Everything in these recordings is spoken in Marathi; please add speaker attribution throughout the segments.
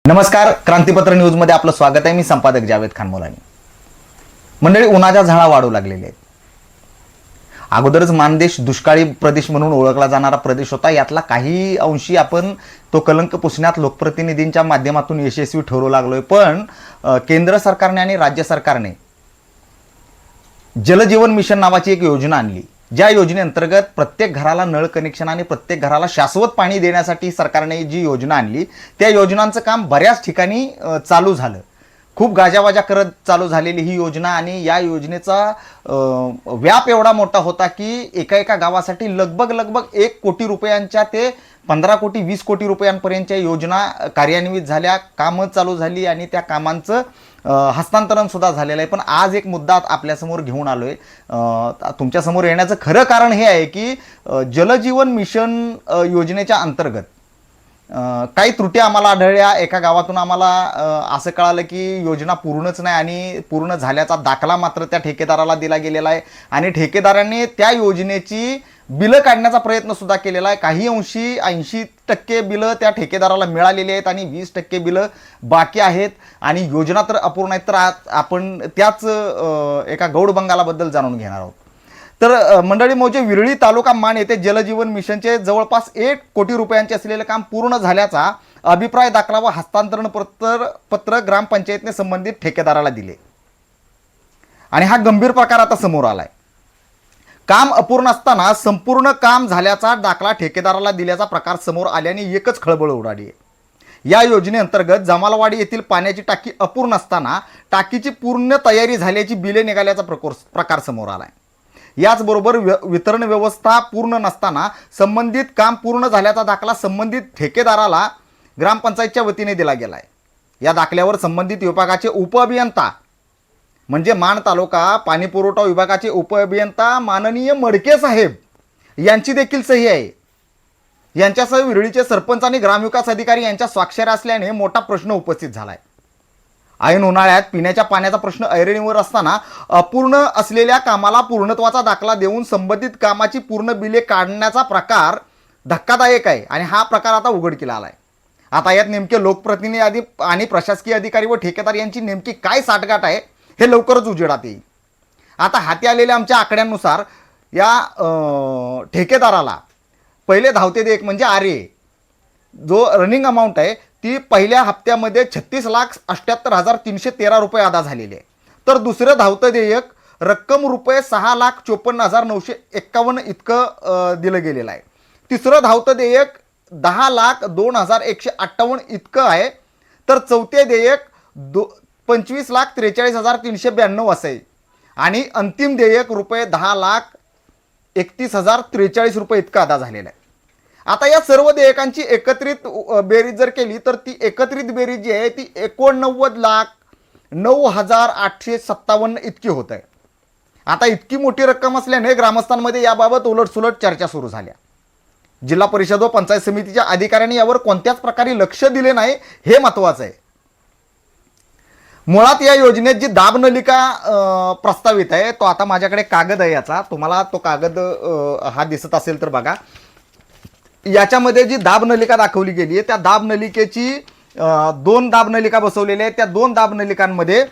Speaker 1: नमस्कार, क्रांतीपत्र न्यूज मध्ये आपलं स्वागत आहे. मी संपादक जावेद खान मोलानी. मंडळी, उन्हाच्या झळा वाढू लागलेल्या आहेत. अगोदरच मानदेश दुष्काळी प्रदेश म्हणून ओळखला जाणारा प्रदेश होता. यातला काही अंशी आपण तो कलंक पुसण्यात लोकप्रतिनिधींच्या माध्यमातून यशस्वी ठरू लागलोय. पण केंद्र सरकारने आणि राज्य सरकारने जलजीवन मिशन नावाची एक योजना आणली. ज्या योजनेअंतर्गत प्रत्येक घराला नळ कनेक्शन आणि प्रत्येक घराला शाश्वत पाणी देण्यासाठी सरकारने जी योजना आणली, त्या योजनांचं काम बऱ्याच ठिकाणी चालू झालं. खूप गाजावाजा करत चालू झालेली ही योजना आणि या योजनेचा व्याप एवढा मोठा होता की एका गावासाठी लगभग 1 कोटी रुपयांच्या ते 15 कोटी 20 कोटी रुपयांपर्यंतच्या योजना कार्यान्वित झाल्या, कामं चालू झाली आणि त्या कामांचं हस्तांतरण सुद्धा झालेलं आहे. पण आज एक मुद्दा आपल्यासमोर घेऊन आलोय. तुमच्यासमोर येण्याचं खरं कारण हे आहे की जलजीवन मिशन योजनेच्या अंतर्गत काही त्रुटी आम्हाला आढळल्या. एका गावातून आम्हाला असं कळालं की योजना पूर्णच नाही आणि पूर्ण झाल्याचा दाखला मात्र त्या ठेकेदाराला दिला गेलेला आहे आणि ठेकेदाराने त्या योजनेची बिलं काढण्याचा प्रयत्न सुद्धा केलेला आहे. काही अंशी 80% बिलं त्या ठेकेदाराला मिळालेली आहेत आणि 20% बिलं बाकी आहेत आणि योजना तर अपूर्ण आहेत. तर आज आपण त्याच एका गौड बंगालाबद्दल जाणून घेणार आहोत. तर मंडळी, मौजे विरळी तालुका मान येथे जलजीवन मिशनचे जवळपास 1 कोटी रुपयांचे असलेले काम पूर्ण झाल्याचा अभिप्राय दाखला व हस्तांतरण पत्र ग्रामपंचायतने संबंधित ठेकेदाराला दिले आणि हा गंभीर प्रकार आता समोर आलाय. काम अपूर्ण असताना संपूर्ण काम झाल्याचा दाखला ठेकेदाराला दिल्याचा प्रकार समोर आल्याने एकच खळबळ उडाली आहे. या योजनेअंतर्गत जमालवाडी येथील पाण्याची टाकी अपूर्ण असताना टाकीची पूर्ण तयारी झाल्याची बिले निघाल्याचा प्रकार समोर आलाय. याचबरोबर वितरण व्यवस्था पूर्ण नसताना संबंधित काम पूर्ण झाल्याचा दाखला संबंधित ठेकेदाराला ग्रामपंचायतच्या वतीने दिला गेलाय. या दाखल्यावर संबंधित विभागाचे उपअभियंता म्हणजे मान तालुका पाणी पुरवठा विभागाचे उपअभियंता माननीय मडके साहेब यांची देखील सही आहे. यांच्यासह विरळीचे सरपंच आणि ग्रामविकास अधिकारी यांच्या स्वाक्षऱ्या असल्याने मोठा प्रश्न उपस्थित झालाय. ऐन उन्हाळ्यात पिण्याच्या पाण्याचा प्रश्न ऐरणीवर असताना अपूर्ण असलेल्या कामाला पूर्णत्वाचा दाखला देऊन संबंधित कामाची पूर्ण बिले काढण्याचा प्रकार धक्कादायक आहे आणि हा प्रकार आता उघडकीला आलाय. आता यात नेमके लोकप्रतिनिधी आणि प्रशासकीय अधिकारी व ठेकेदार यांची नेमकी काय साठगाठ आहे हे लवकरच उजेडात येईल. आता हाती आलेल्या आमच्या आकड्यांनुसार या ठेकेदाराला पहिले धावते देयक म्हणजे आरे जो रनिंग अमाऊंट आहे ती पहिल्या हप्त्यामध्ये 36,78,313 रुपये अदा झालेली आहे. तर दुसरं धावतं देयक रक्कम रुपये 6,54,951 इतकं दिलं गेलेलं आहे. तिसरं धावतं देयक 10,02,158 इतकं आहे. तर चौथे देयक 25,43,392 असं आहे आणि अंतिम देयक रुपये 10,31,043 रुपये इतकं अदा झालेलं आहे. आता या सर्व देयकांची एकत्रित बेरीज जर केली तर ती एकत्रित बेरीज जी आहे ती 89,09,857 इतकी होत आहे. आता इतकी मोठी रक्कम असल्याने ग्रामस्थांमध्ये याबाबत उलटसुलट चर्चा सुरू झाल्या. जिल्हा परिषद व पंचायत समितीच्या अधिकाऱ्यांनी यावर कोणत्याच प्रकारे लक्ष दिले नाही हे महत्त्वाचं आहे. मुळात या योजनेत जी दाब नलिका प्रस्तावित आहे तो आता माझ्याकडे कागद आहे याचा, तुम्हाला तो कागद हा दिसत असेल तर बघा. याच्यामध्ये जी दाब नलिका दाखवली गेली आहे त्या दाब नलिकेची 2 दाब नलिका बसवलेल्या आहेत. त्या 2 दाब नलिकांमध्ये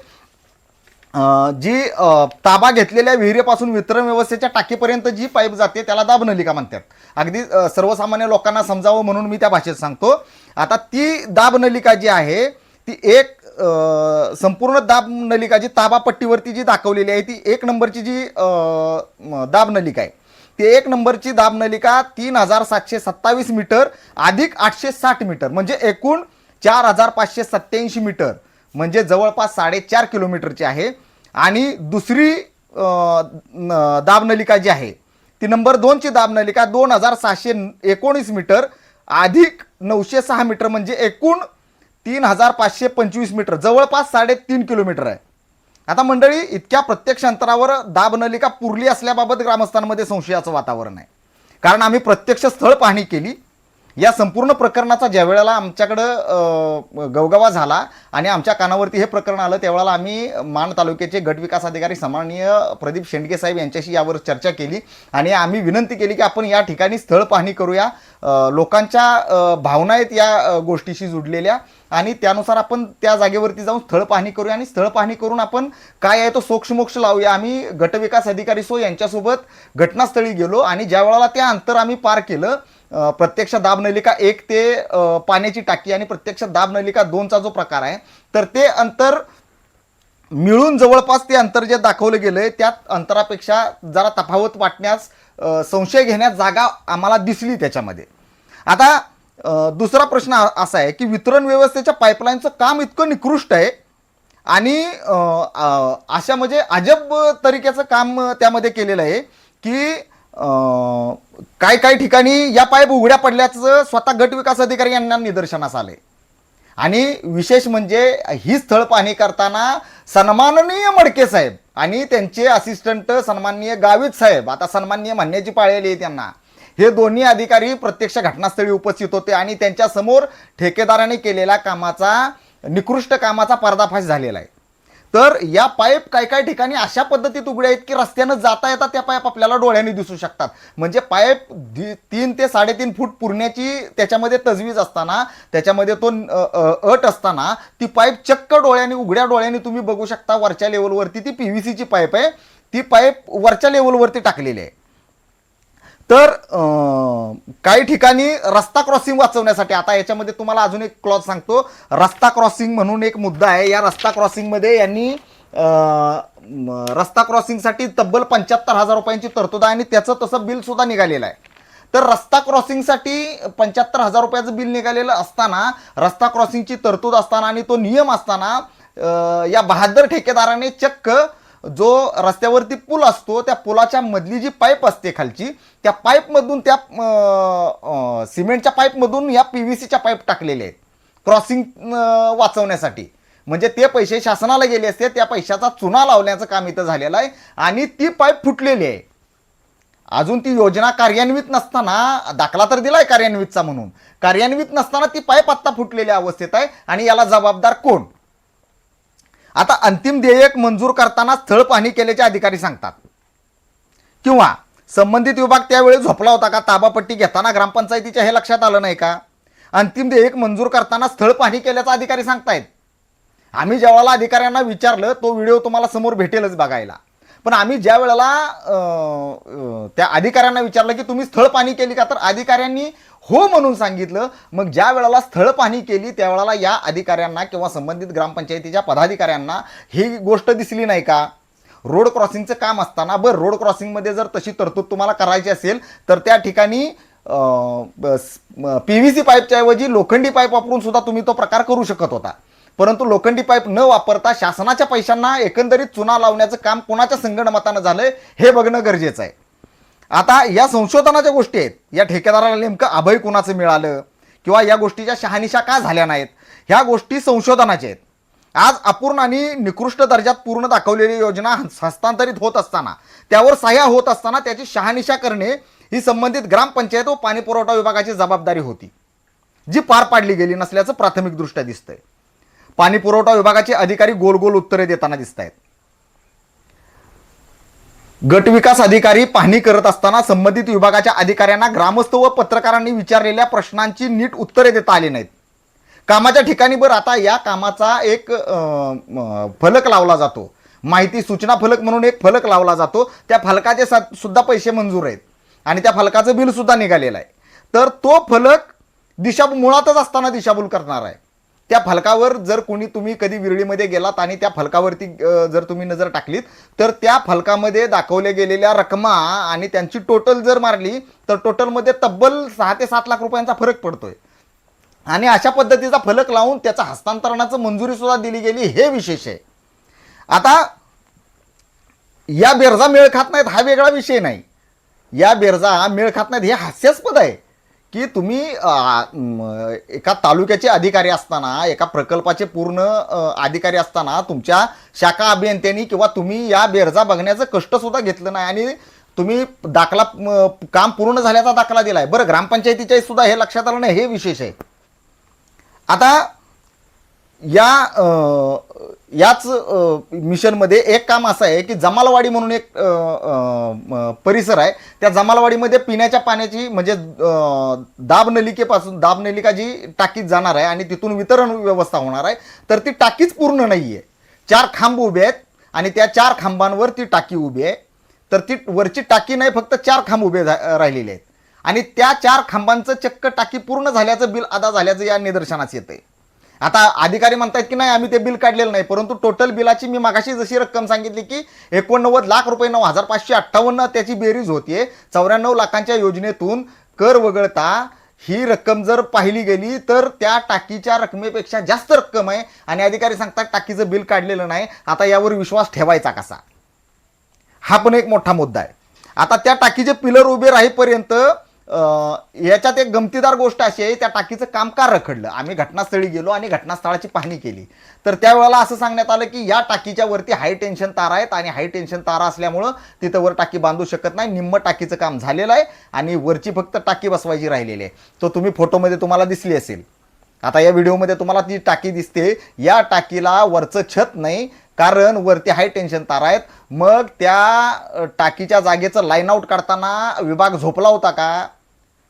Speaker 1: जी ताबा घेतलेल्या विहिरीपासून वितरण व्यवस्थेच्या टाकीपर्यंत जी पाईप जाते त्याला दाब नलिका म्हणतात. अगदी सर्वसामान्य लोकांना समजावं म्हणून मी त्या भाषेत सांगतो. आता ती दाब नलिका जी आहे ती एक संपूर्ण दाब नलिका जी ताबापट्टीवरती जी दाखवलेली आहे ती 1 नंबरची जी दाब नलिका आहे ती 1 नंबरची दाब नलिका 3,727 मीटर अधिक 860 मीटर म्हणजे एकूण 4,587 मीटर म्हणजे जवळपास 4.5 किलोमीटरची आहे. आणि दुसरी दाब नलिका जी आहे ती नंबर 2ची दाब नलिका 2,619 मीटर अधिक 906 मीटर म्हणजे एकूण 3,525 मीटर जवळपास 3.5 किलोमीटर आहे. आता मंडळी, इतक्या प्रत्यक्ष अंतरावर दाब नलिका पुरली असल्याबाबत ग्रामस्थांमध्ये संशयाचं वातावरण आहे. कारण आम्ही प्रत्यक्ष स्थळ पाहणी केली या संपूर्ण प्रकरणाचा ज्या वेळेला आमच्याकडं गवगवा झाला आणि आमच्या कानावरती हे प्रकरण आलं त्यावेळेला आम्ही मान तालुक्याचे गट विकास अधिकारी सन्माननीय प्रदीप शेंडगे साहेब यांच्याशी यावर चर्चा केली आणि आम्ही विनंती केली की आपण या ठिकाणी स्थळ पाहणी करूया. लोकांच्या भावना आहेत या गोष्टीशी जुडलेल्या आणि त्यानुसार आपण त्या जागेवरती जाऊन स्थळ पाहणी करूया आणि स्थळ पाहणी करून आपण काय आहे तो सोक्षमोक्ष लावूया. आम्ही गटविकास अधिकारी यांच्यासोबत घटनास्थळी गेलो आणि ज्या वेळेला ते अंतर आम्ही पार केलं, प्रत्यक्ष दाब नलिका 1 ते पाण्याची टाकी आणि प्रत्यक्ष दाब नलिका 2चा जो प्रकार आहे तर ते अंतर मिळून जवळपास ते अंतर जे दाखवलं गेलंय त्या अंतरापेक्षा जरा तफावत वाटण्यास संशय घेण्यास जागा आम्हाला दिसली त्याच्यामध्ये. आता दुसरा प्रश्न असा आहे की वितरण व्यवस्थेच्या पाईपलाईनचं काम इतकं निकृष्ट आहे आणि अशा म्हणजे अजब तरीक्याचं काम त्यामध्ये केलेलं आहे की काही ठिकाणी या पाईप उघड्या पडल्याचं स्वतः गट विकास अधिकारी यांना निदर्शनास आले. आणि विशेष म्हणजे ही स्थळ पाहणी करताना सन्माननीय मडके साहेब आणि त्यांचे असिस्टंट सन्माननीय गावित साहेब, आता सन्माननीय म्हणण्याची पाळी आली आहे त्यांना, हे दोन्ही अधिकारी प्रत्यक्ष घटनास्थळी उपस्थित होते आणि त्यांच्या समोर ठेकेदाराने केलेल्या कामाचा निकृष्ट कामाचा पर्दाफाश झालेला आहे. तर या पाईप काही ठिकाणी अशा पद्धतीत उघड्या आहेत की रस्त्यानं जाता येता त्या पाईप आपल्याला डोळ्यांनी दिसू शकतात. म्हणजे पाईप 3 ते 3.5 फूट पुरण्याची त्याच्यामध्ये तजवीज असताना, त्याच्यामध्ये तो अट असताना ती पाईप चक्क डोळ्यांनी, उघड्या डोळ्यांनी तुम्ही बघू शकता. वरच्या लेवलवरती ती PVCची पाईप आहे, ती पाईप वरच्या लेवलवरती टाकलेली आहे. तर काही ठिकाणी रस्ता क्रॉसिंग वाचवण्यासाठी, आता याच्यामध्ये तुम्हाला अजून एक क्लॉज सांगतो, रस्ता क्रॉसिंग म्हणून एक मुद्दा आहे. या रस्ता क्रॉसिंगमध्ये यांनी रस्ता क्रॉसिंगसाठी तब्बल 75,000 रुपयांची तरतूद आहे आणि त्याचं तसं बिल सुद्धा निघालेलं आहे. तर रस्ता क्रॉसिंगसाठी 75,000 रुपयाचं बिल निघालेलं असताना, रस्ता क्रॉसिंगची तरतूद असताना आणि तो नियम असताना या बहादर ठेकेदाराने चक्क जो रस्त्यावरती पूल असतो त्या पुलाच्या मधली जी पाईप असते खालची, त्या पाईपमधून, त्या सिमेंटच्या पाईपमधून या PVCच्या पाईप टाकलेले आहेत क्रॉसिंग वाचवण्यासाठी. म्हणजे ते पैसे शासनाला गेले असते, त्या पैशाचा चुना लावण्याचं काम इथं झालेलं आहे आणि ती पाईप फुटलेली आहे. अजून ती योजना कार्यान्वित नसताना, दाखला तर दिलाय कार्यान्वितचा म्हणून, कार्यान्वित नसताना ती पाईप आत्ता फुटलेल्या अवस्थेत आहे आणि याला जबाबदार कोण? आता अंतिम देयक मंजूर करताना स्थळ पाहणी केल्याचे अधिकारी सांगतात किंवा संबंधित विभाग त्यावेळी झोपला होता का? ताबापट्टी घेताना ग्रामपंचायतीच्या हे लक्षात आलं नाही का? अंतिम देयक मंजूर करताना स्थळ पाहणी केल्याचा अधिकारी सांगतायत. आम्ही ज्यावेळेला अधिकाऱ्यांना विचारलं, तो व्हिडिओ तुम्हाला समोर भेटेलच बघायला, पण आम्ही ज्या वेळेला त्या अधिकाऱ्यांना विचारलं की तुम्ही स्थळ पाहणी केली का, तर अधिकाऱ्यांनी हो म्हणून सांगितलं. मग ज्या वेळेला स्थळ पाहणी केली त्यावेळेला या अधिकाऱ्यांना किंवा संबंधित ग्रामपंचायतीच्या पदाधिकाऱ्यांना ही गोष्ट दिसली नाही का? रोड क्रॉसिंगचं काम असताना, बरं रोड क्रॉसिंगमध्ये जर तशी तरतूद तुम्हाला करायची असेल तर त्या ठिकाणी PVC पाईपच्या ऐवजी लोखंडी पाईप वापरून सुद्धा तुम्ही तो प्रकार करू शकत होता. परंतु लोखंडी पाईप न वापरता शासनाच्या पैशांना एकंदरीत चुना लावण्याचं काम कोणाच्या संगणमतानं झालंय हे बघणं गरजेचं आहे. आता या संशोधनाच्या गोष्टी आहेत, या ठेकेदाराला नेमकं अभय कुणाचं मिळालं किंवा या गोष्टीच्या शहानिशा का झाल्या नाहीत, ह्या गोष्टी संशोधनाच्या आहेत. आज अपूर्ण आणि निकृष्ट दर्जात पूर्ण दाखवलेली योजना हस्तांतरित होत असताना, त्यावर सह्या होत असताना त्याची शहानिशा करणे ही संबंधित ग्रामपंचायत व पाणी पुरवठा विभागाची जबाबदारी होती, जी पार पाडली गेली नसल्याचं प्राथमिकदृष्ट्या दिसतंय. पाणी पुरवठा विभागाचे अधिकारी गोल गोल उत्तरे देताना दिसत आहेत. गटविकास अधिकारी पाहणी करत असताना संबंधित विभागाच्या अधिकाऱ्यांना ग्रामस्थ व पत्रकारांनी विचारलेल्या प्रश्नांची नीट उत्तरे देता आली नाहीत. कामाच्या ठिकाणी बरं, आता या कामाचा एक फलक लावला जातो, माहिती सूचना फलक म्हणून एक फलक लावला जातो, त्या फलकाचे सुद्धा पैसे मंजूर आहेत आणि त्या फलकाचं बिल सुद्धा निघालेलं आहे. तर तो फलक मुळातच असताना दिशाभूल करणार आहे. त्या फलकावर जर तुम्ही कधी विरळीमध्ये गेलात आणि त्या फलकावरती जर तुम्ही नजर टाकलीत तर त्या फलकामध्ये दाखवल्या गेलेल्या रकमा आणि त्यांची टोटल जर मारली तर टोटलमध्ये तब्बल 6 ते 7 लाख रुपयांचा फरक पडतोय. आणि अशा पद्धतीचा फलक लावून त्याचा हस्तांतरणाचं मंजुरी सुद्धा दिली गेली, हे विशेष आहे. आता या बेरजा मेळ खात नाहीत हा वेगळा विषय नाही, या बेरजा मेळ खात नाहीत हे हास्यास्पद आहे की तुम्ही एका तालुक्याचे अधिकारी असताना, एका प्रकल्पाचे पूर्ण अधिकारी असताना तुमच्या शाखा अभियंत्यांनी किंवा तुम्ही या बेरजा बघण्याचं कष्ट सुद्धा घेतलं नाही आणि तुम्ही दाखला काम पूर्ण झाल्याचा दाखला दिलाय. बरं, ग्रामपंचायतीच्या सुद्धा हे लक्षात आलं नाही, हे विशेष आहे. आता याच मिशनमध्ये एक काम असं आहे की जमालवाडी म्हणून एक परिसर आहे. त्या जमालवाडीमध्ये पिण्याच्या पाण्याची म्हणजे दाब नलिका जी टाकीत जाणार आहे आणि तिथून वितरण व्यवस्था होणार आहे, तर ती टाकीच पूर्ण नाही आहे. 4 खांब उभे आहेत आणि त्या 4 खांबांवर ती टाकी उभी आहे. तर ती वरची टाकी नाही, फक्त 4 खांब उभे राहिलेले आहेत आणि त्या 4 खांबांचं चक्क टाकी पूर्ण झाल्याचं बिल अदा झाल्याचं या निदर्शनास येतंय. आता अधिकारी म्हणतात की नाही आम्ही ते बिल काढलेलं नाही, परंतु टोटल बिलाची मी मागाशी जशी रक्कम सांगितली की 89 लाख रुपये 9,558 त्याची बेरीज होतीये. 94 लाखांच्या योजनेतून कर वगळता ही रक्कम जर पाहिली गेली तर त्या टाकीच्या रकमेपेक्षा जास्त रक्कम आहे आणि अधिकारी सांगतात टाकीचं बिल काढलेलं नाही. आता यावर विश्वास ठेवायचा कसा, हा पण एक मोठा मुद्दा आहे. आता त्या टाकीचे पिलर उभे राहीपर्यंत याच्यात एक गमतीदार गोष्ट अशी आहे, त्या टाकीचं काम का रखडलं. आम्ही घटनास्थळी गेलो आणि घटनास्थळाची पाहणी केली, तर त्यावेळेला असं सांगण्यात आलं की या टाकीच्या वरती हाय टेन्शन तारा आहेत आणि हाय टेन्शन तारा असल्यामुळं तिथं वर टाकी बांधू शकत नाही. निम्म टाकीचं काम झालेलं आहे आणि वरची फक्त टाकी बसवायची राहिलेली आहे. तो तुम्ही फोटोमध्ये तुम्हाला दिसली असेल. आता या व्हिडिओमध्ये तुम्हाला ती टाकी दिसते. या टाकीला वरचं छत नाही, कारण वरती हाय टेन्शन तारा आहेत. मग त्या टाकीच्या जागेचं लाईन आउट काढताना विभाग झोपला होता का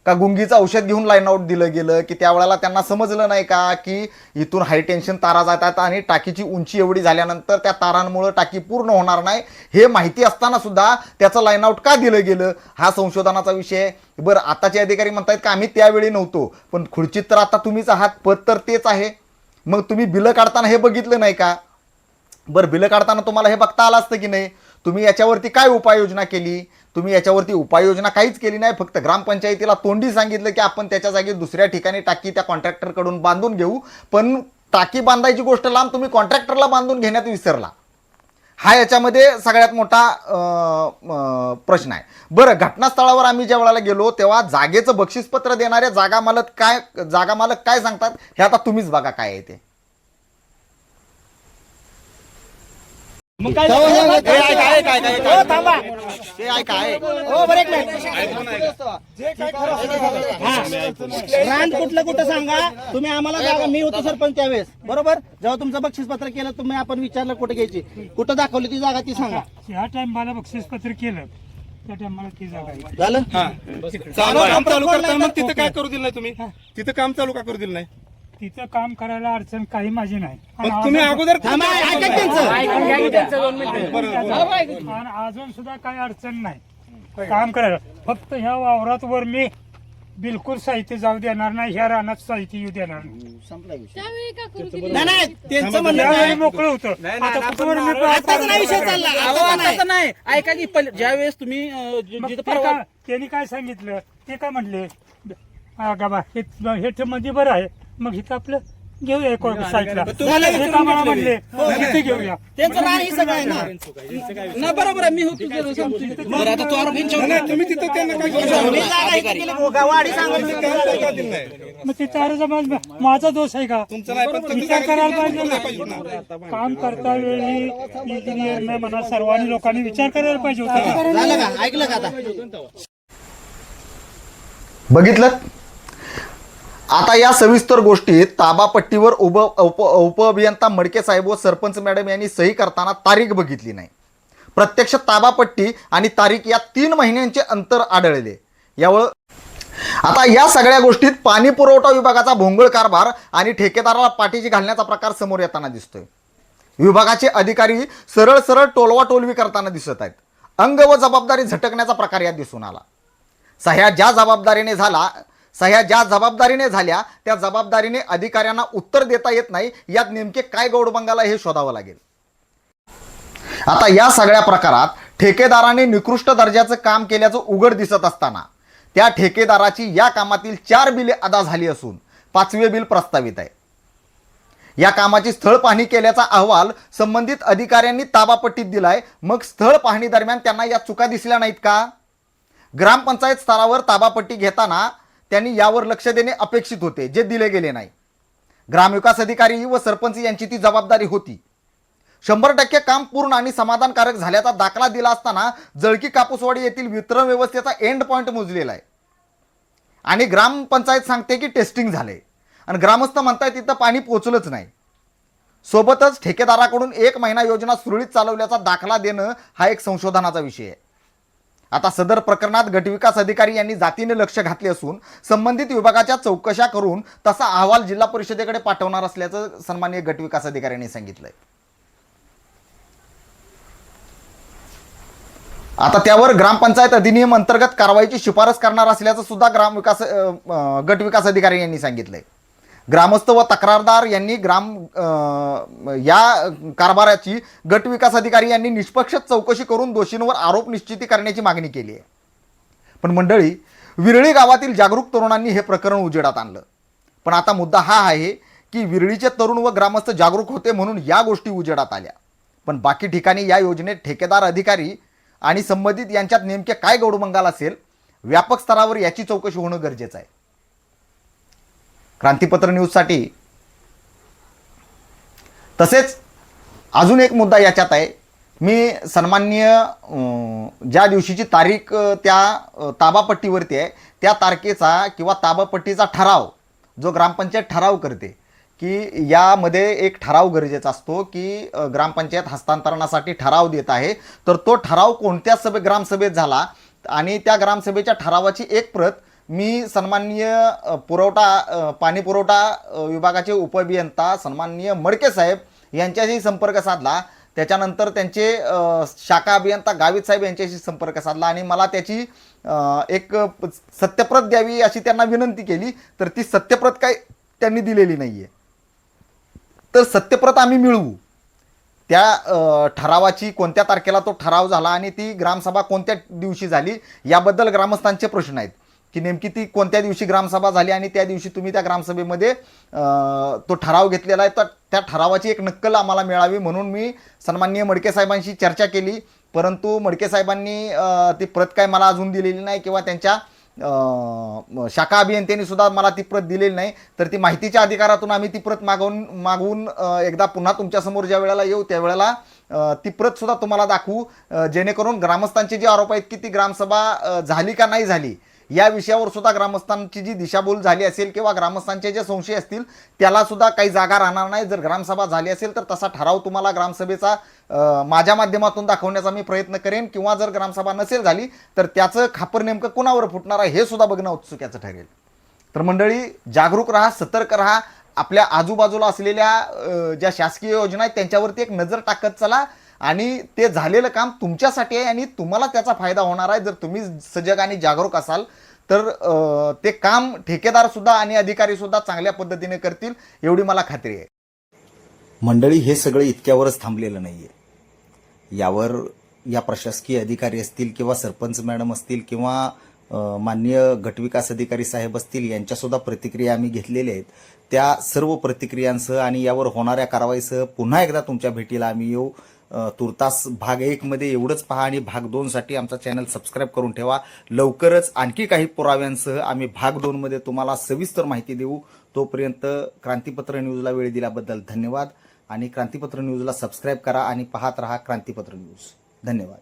Speaker 1: गुंगीचं औषध घेऊन लाईन आउट दिलं गेलं की त्यावेळेला त्यांना समजलं नाही का की इथून हाय टेन्शन तारा जातात आणि टाकीची उंची एवढी झाल्यानंतर त्या तारांमुळे टाकी पूर्ण होणार नाही, हे माहिती असताना सुद्धा त्याचं लाईन आउट का दिलं गेलं, हा संशोधनाचा विषय. बरं, आताचे अधिकारी म्हणतात की आम्ही त्यावेळी नव्हतो, पण खुर्चीत तर आता तुम्हीच आहात, पद तर तेच आहे. मग तुम्ही बिलं काढताना हे बघितलं नाही का? बरं, बिलं काढताना तुम्हाला हे बघता आलं असतं की नाही? तुम्ही याच्यावरती काय उपाययोजना केली? तुम्ही याच्यावरती उपाययोजना काहीच केली नाही. फक्त ग्रामपंचायतीला तोंडी सांगितलं की आपण त्याच्या जागी दुसऱ्या ठिकाणी टाकी त्या कॉन्ट्रॅक्टरकडून बांधून घेऊ, पण टाकी बांधायची गोष्ट लांब, तुम्ही कॉन्ट्रॅक्टरला बांधून घेण्यात विसरला. हा याच्यामध्ये सगळ्यात मोठा प्रश्न आहे. बरं, घटनास्थळावर आम्ही ज्या वेळेला गेलो तेव्हा जागेचं बक्षीसपत्र देणारे जागा मालक काय सांगतात हे आता तुम्हीच बघा काय आहे ते.
Speaker 2: कुठलं कुठं सांगा तुम्ही आम्हाला जागा. मी होतो सरपंच त्यावेळेस, बरोबर, जेव्हा तुमचं बक्षीसपत्र केलं तुम्ही आपण विचारलं कुठे घ्यायची, कुठं दाखवली ती जागा ती सांगा.
Speaker 3: ह्या टाइमला बक्षीसपत्र केलं त्या टाइमला ती जागा
Speaker 2: झालं.
Speaker 4: काम चालू करताना मग तिथं काय करू दिलं नाही तुम्ही? तिथं काम चालू का करू दिलं नाही?
Speaker 3: तिथं काम करायला अडचण काही माझी नाही.
Speaker 4: मग तुम्ही अगोदर
Speaker 2: थांबा, ऐका त्यांचं.
Speaker 3: आणि अजून सुद्धा काही अडचण नाही काम करायला. फक्त ह्या वावरात वर मी बिलकुल साहित्य जाऊ देणार नाही, ह्या रानात साहित्य येऊ देणार नाही.
Speaker 2: नाही नाही, त्यांचं म्हणणं
Speaker 3: त्यावेळी
Speaker 2: काय?
Speaker 3: मोकळं होतं. आता कुठवर मी
Speaker 2: आताच नाही विषय चालला, आता नाही.
Speaker 5: नाही ऐका की ज्या वेळेस तुम्ही
Speaker 3: मग
Speaker 5: जिथं
Speaker 3: ते
Speaker 5: परवा
Speaker 3: काय- त्यांनी काय सांगितलं ते काय म्हणले, गाबा हे मध्ये बरं आहे, मग इथं आपलं घेऊया एक साईडला.
Speaker 2: तुम्हाला
Speaker 3: हे का मला म्हणले इथे घेऊया.
Speaker 2: त्यांचं नाही सगळं आहे ना.
Speaker 5: ना बरोबर आहे, मी होतो बरं, आता तो आरोप यांच्यावर
Speaker 4: नाही, तुम्ही तिथं त्यांना काय करू
Speaker 2: मी जागा इथं केली, वाडी सांगून मी
Speaker 4: का दिलं नाही?
Speaker 3: मग ते चार माझा दोष आहे का?
Speaker 4: तुमचं नाही, पण तुम्ही
Speaker 3: विचार करायला पाहिजे
Speaker 4: पाहिजे
Speaker 3: ना.
Speaker 4: ना.
Speaker 3: काम करता वेळी इंजिनियर म्हणा सर्वांनी लोकांनी विचार करायला पाहिजे होता.
Speaker 2: झालं का? ऐकलं का आता?
Speaker 1: बघितलं. आता या सविस्तर गोष्टीत ताबापट्टीवर उपअभियंता मडके साहेब व सरपंच मॅडम यांनी सही करताना तारीख बघितली नाही. प्रत्यक्ष ताबापट्टी आणि तारीख या 3 महिन्यांचे अंतर आढळले. यामुळं आता या सगळ्या गोष्टीत पाणी पुरवठा विभागाचा भोंगळ कारभार आणि ठेकेदाराला पाठीशी घालण्याचा प्रकार समोर येताना दिसतोय. विभागाचे अधिकारी सरळ सरळ टोलवाटोलवी करताना दिसत आहेत. अंग व जबाबदारी झटकण्याचा प्रकार यात दिसून आला. सह्या ज्या जबाबदारीने झाल्या त्या जबाबदारीने अधिकाऱ्यांना उत्तर देता येत नाही. यात नेमके काय गौडबंगाला हे शोधावं लागेल. आता या सगळ्या प्रकारात ठेकेदाराने निकृष्ट दर्जाचं काम केल्याचं उघड दिसत असताना त्या ठेकेदाराची या कामातील 4 बिले अदा झाली असून 5वे बिल प्रस्तावित आहे. या कामाची स्थळ पाहणी केल्याचा अहवाल संबंधित अधिकाऱ्यांनी ताबापट्टीत दिलाय. मग स्थळ पाहणी दरम्यान त्यांना या चुका दिसल्या नाहीत का? ग्रामपंचायत स्तरावर ताबापट्टी घेताना त्यांनी यावर लक्ष देणे अपेक्षित होते, जे दिले गेले नाही. ग्रामविकास अधिकारी व सरपंच यांची ती जबाबदारी होती. 100% काम पूर्ण आणि समाधानकारक झाल्याचा दाखला दिला असताना जळकी कापूसवाडी येथील वितरण व्यवस्थेचा एंड पॉइंट मोजलेला आहे आणि ग्रामपंचायत सांगते की टेस्टिंग झाले आणि ग्रामस्थ म्हणताय तिथं पाणी पोचलंच नाही. सोबतच ठेकेदाराकडून 1 महिना योजना सुरळीत चालवल्याचा दाखला देणं हा एक संशोधनाचा विषय आहे. आता सदर प्रकरणात गटविकास अधिकारी यांनी जातीने लक्ष घातले असून संबंधित विभागाच्या चौकशा करून तसा अहवाल जिल्हा परिषदेकडे पाठवणार असल्याचं सन्माननीय गटविकास अधिकाऱ्यांनी सांगितलंय. आता त्यावर ग्रामपंचायत अधिनियम अंतर्गत कारवाईची शिफारस करणार असल्याचं सुद्धा गटविकास अधिकारी यांनी सांगितलंय. ग्रामस्थ व तक्रारदार यांनी या कारभाराची गटविकास अधिकारी यांनी निष्पक्ष चौकशी करून दोषींवर आरोप निश्चिती करण्याची मागणी केली आहे. पण मंडळी, विरळी गावातील जागरूक तरुणांनी हे प्रकरण उजेडात आणलं. पण आता मुद्दा हा आहे की विरळीचे तरुण व ग्रामस्थ जागरूक होते म्हणून या गोष्टी उजेडात आल्या, पण बाकी ठिकाणी या योजनेत ठेकेदार, अधिकारी आणि संबंधित यांच्यात नेमके काय गौडबंगाल असेल, व्यापक स्तरावर याची चौकशी होणं गरजेचं आहे. क्रांतीपत्र न्यूजसाठी तसेच अजून एक मुद्दा याच्यात आहे. मी सन्माननीय ज्या दिवशीची तारीख त्या ताबापट्टीवरती आहे त्या तारखेचा किंवा ताबापट्टीचा ठराव जो ग्रामपंचायत ठराव करते की यामध्ये एक ठराव गरजेचा असतो की ग्रामपंचायत हस्तांतरणासाठी ठराव देत आहे, तर तो ठराव कोणत्या ग्रामसभेत झाला आणि त्या ग्रामसभेच्या ठरावाची एक प्रत मी सन्माननीय पाणी पुरवठा विभागाचे उपअभियंता सन्माननीय मडके साहेब यांच्याशी संपर्क साधला. त्याच्यानंतर त्यांचे शाखा अभियंता गावित साहेब यांच्याशी संपर्क साधला आणि मला त्याची एक सत्यप्रत द्यावी अशी त्यांना विनंती केली, तर ती सत्यप्रत काय त्यांनी दिलेली नाही आहे. तर सत्यप्रत आम्ही मिळवू. त्या ठरावाची कोणत्या तारखेला तो ठराव झाला आणि ती ग्रामसभा कोणत्या दिवशी झाली याबद्दल ग्रामस्थांचे प्रश्न आहेत की नेमकी ती कोणत्या दिवशी ग्रामसभा झाली आणि त्या दिवशी तुम्ही त्या ग्रामसभेमध्ये तो ठराव घेतलेला आहे, तर त्या ठरावाची एक नक्कल आम्हाला मिळावी म्हणून मी सन्माननीय मडके साहेबांशी चर्चा केली. परंतु मडके साहेबांनी ती प्रत काय मला अजून दिलेली नाही किंवा त्यांच्या शाखा अभियंत्यांनी सुद्धा मला ती प्रत दिलेली नाही. तर ती माहितीच्या अधिकारातून आम्ही ती प्रत मागवून एकदा पुन्हा तुमच्यासमोर ज्या वेळेला येऊ त्यावेळेला ती प्रत सुद्धा तुम्हाला दाखवू, जेणेकरून ग्रामस्थांचे जे आरोप आहेत की ती ग्रामसभा झाली का नाही झाली या विषयावर सुद्धा ग्रामस्थांची जी दिशाभूल झाली असेल किंवा ग्रामस्थांचे जे संशय असतील त्याला सुद्धा काही जागा राहणार नाही. जर ग्रामसभा झाली असेल तर तसा ठराव तुम्हाला ग्रामसभेचा माझ्या माध्यमातून दाखवण्याचा मी प्रयत्न करेन, किंवा जर ग्रामसभा नसेल झाली तर त्याचं खापर नेमकं कुणावर फुटणार आहे हे सुद्धा बघणं औत्सुक्याचं ठरेल. तर मंडळी, जागरूक राहा, सतर्क राहा. आपल्या आजूबाजूला असलेल्या ज्या शासकीय योजना आहेत त्यांच्यावरती एक नजर टाकत चला आणि ते झालेलं काम तुमच्यासाठी आहे आणि तुम्हाला त्याचा फायदा होणार आहे. जर तुम्ही सजग आणि जागरूक असाल तर ते काम ठेकेदार सुद्धा आणि अधिकारी सुद्धा चांगल्या पद्धतीने करतील एवढी मला खात्री आहे. मंडळी, हे सगळं इतक्यावरच थांबलेलं नाहीये. यावर या प्रशासकीय अधिकारी असतील किंवा सरपंच मॅडम असतील किंवा माननीय गटविकास अधिकारी साहेब असतील यांच्यासुद्धा प्रतिक्रिया आम्ही घेतलेल्या आहेत. त्या सर्व प्रतिक्रियांसह आणि यावर होणाऱ्या कारवाईसह पुन्हा एकदा तुमच्या भेटीला आम्ही येऊ. तुर्तास भाग 1 मध्ये एवढंच पहा आणि भाग 2 साठी आमचा चॅनल सबस्क्राईब करून ठेवा. लवकरच आणखी काही पुराव्यांसह आम्ही भाग 2 मध्ये तुम्हाला सविस्तर माहिती देऊ. तोपर्यंत क्रांतीपत्र न्यूजला वेळ दिल्याबद्दल धन्यवाद आणि क्रांतीपत्र न्यूजला सबस्क्राईब करा आणि पाहत रहा क्रांतीपत्र न्यूज. धन्यवाद.